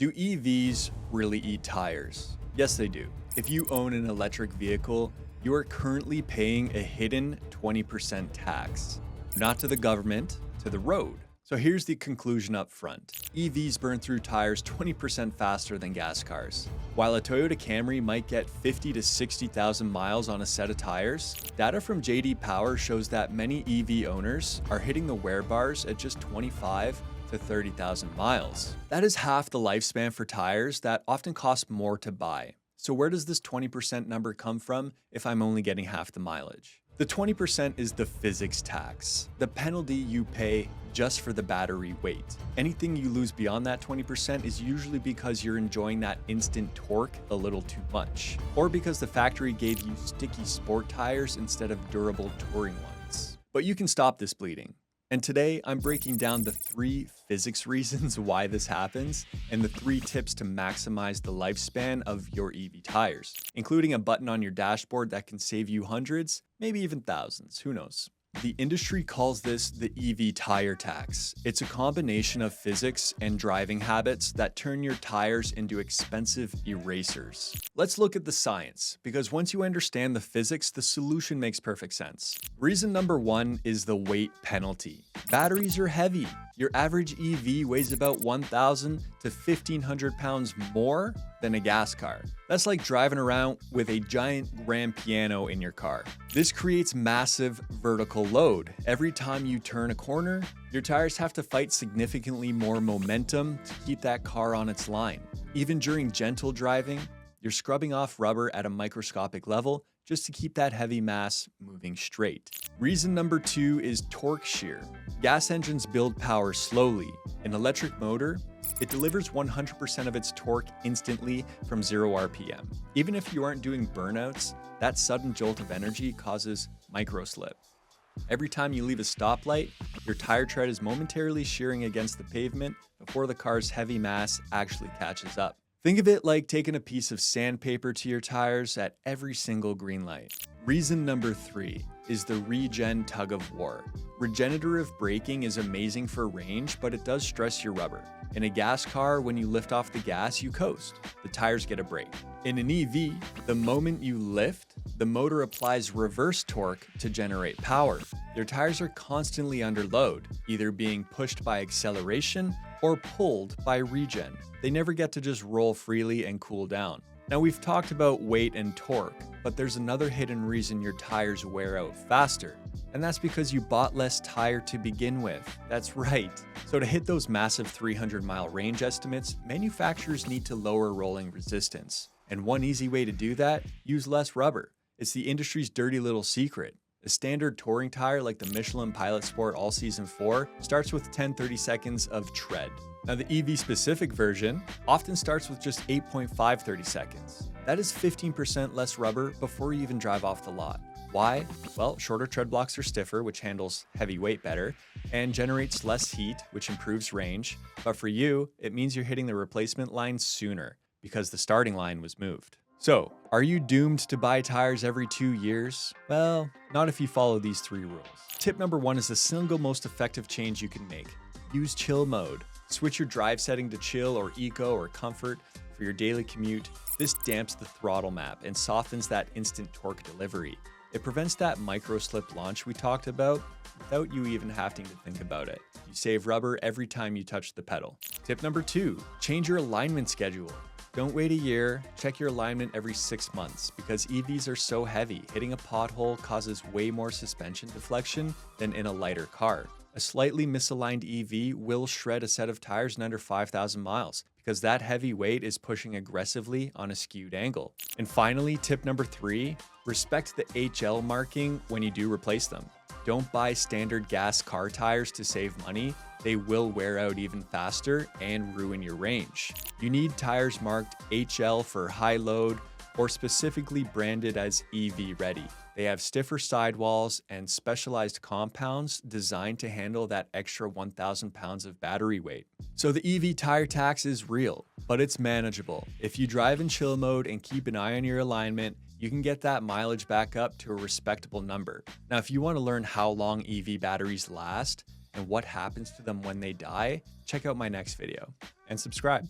Do EVs really eat tires? Yes, they do. If you own an electric vehicle, you are currently paying a hidden 20% tax. Not to the government, to the road. So here's the conclusion up front. EVs burn through tires 20% faster than gas cars. While a Toyota Camry might get 50 to 60,000 miles on a set of tires, data from JD Power shows that many EV owners are hitting the wear bars at just 25 to 30,000 miles. That is half the lifespan for tires that often cost more to buy. So where does this 20% number come from if I'm only getting half the mileage? The 20% is the physics tax, the penalty you pay just for the battery weight. Anything you lose beyond that 20% is usually because you're enjoying that instant torque a little too much, or because the factory gave you sticky sport tires instead of durable touring ones. But you can stop this bleeding. And today, I'm breaking down the 3 physics reasons why this happens and the 3 tips to maximize the lifespan of your EV tires, including a button on your dashboard that can save you hundreds, maybe even thousands, who knows. The industry calls this the EV tire tax. It's a combination of physics and driving habits that turn your tires into expensive erasers. Let's look at the science, because once you understand the physics, the solution makes perfect sense. Reason number 1 is the weight penalty. Batteries are heavy. Your average EV weighs about 1,000 to 1,500 pounds more than a gas car. That's like driving around with a giant grand piano in your car. This creates massive vertical load. Every time you turn a corner, your tires have to fight significantly more momentum to keep that car on its line. Even during gentle driving, you're scrubbing off rubber at a microscopic level just to keep that heavy mass moving straight. Reason number 2 is torque shear. Gas engines build power slowly. An electric motor, it delivers 100% of its torque instantly from 0 RPM. Even if you aren't doing burnouts, that sudden jolt of energy causes microslip. Every time you leave a stoplight, your tire tread is momentarily shearing against the pavement before the car's heavy mass actually catches up. Think of it like taking a piece of sandpaper to your tires at every single green light. Reason number 3 is the regen tug of war. Regenerative braking is amazing for range, but it does stress your rubber. In a gas car, when you lift off the gas, you coast. The tires get a break. In an EV, the moment you lift, the motor applies reverse torque to generate power. Your tires are constantly under load, either being pushed by acceleration or pulled by regen. They never get to just roll freely and cool down. Now, we've talked about weight and torque, but there's another hidden reason your tires wear out faster. And that's because you bought less tire to begin with. That's right. So to hit those massive 300-mile range estimates, manufacturers need to lower rolling resistance. And one easy way to do that, use less rubber. It's the industry's dirty little secret. A standard touring tire like the Michelin Pilot Sport All Season 4 starts with 10-30 seconds of tread. Now the EV-specific version often starts with just 8.5 30 seconds. That is 15% less rubber before you even drive off the lot. Why? Well, shorter tread blocks are stiffer, which handles heavy weight better, and generates less heat, which improves range. But for you, it means you're hitting the replacement line sooner, because the starting line was moved. So, are you doomed to buy tires every 2 years? Well, not if you follow these 3 rules. Tip number 1 is the single most effective change you can make. Use chill mode. Switch your drive setting to chill or eco or comfort for your daily commute. This damps the throttle map and softens that instant torque delivery. It prevents that micro-slip launch we talked about without you even having to think about it. You save rubber every time you touch the pedal. Tip number 2, change your alignment schedule. Don't wait a year, check your alignment every 6 months because EVs are so heavy, hitting a pothole causes way more suspension deflection than in a lighter car. A slightly misaligned EV will shred a set of tires in under 5,000 miles because that heavy weight is pushing aggressively on a skewed angle. And finally, tip number 3, respect the HL marking when you do replace them. Don't buy standard gas car tires to save money. They will wear out even faster and ruin your range. You need tires marked HL for high load or specifically branded as EV ready. They have stiffer sidewalls and specialized compounds designed to handle that extra 1,000 pounds of battery weight. So the EV tire tax is real, but it's manageable. If you drive in chill mode and keep an eye on your alignment, you can get that mileage back up to a respectable number. Now, if you want to learn how long EV batteries last and what happens to them when they die, check out my next video and subscribe.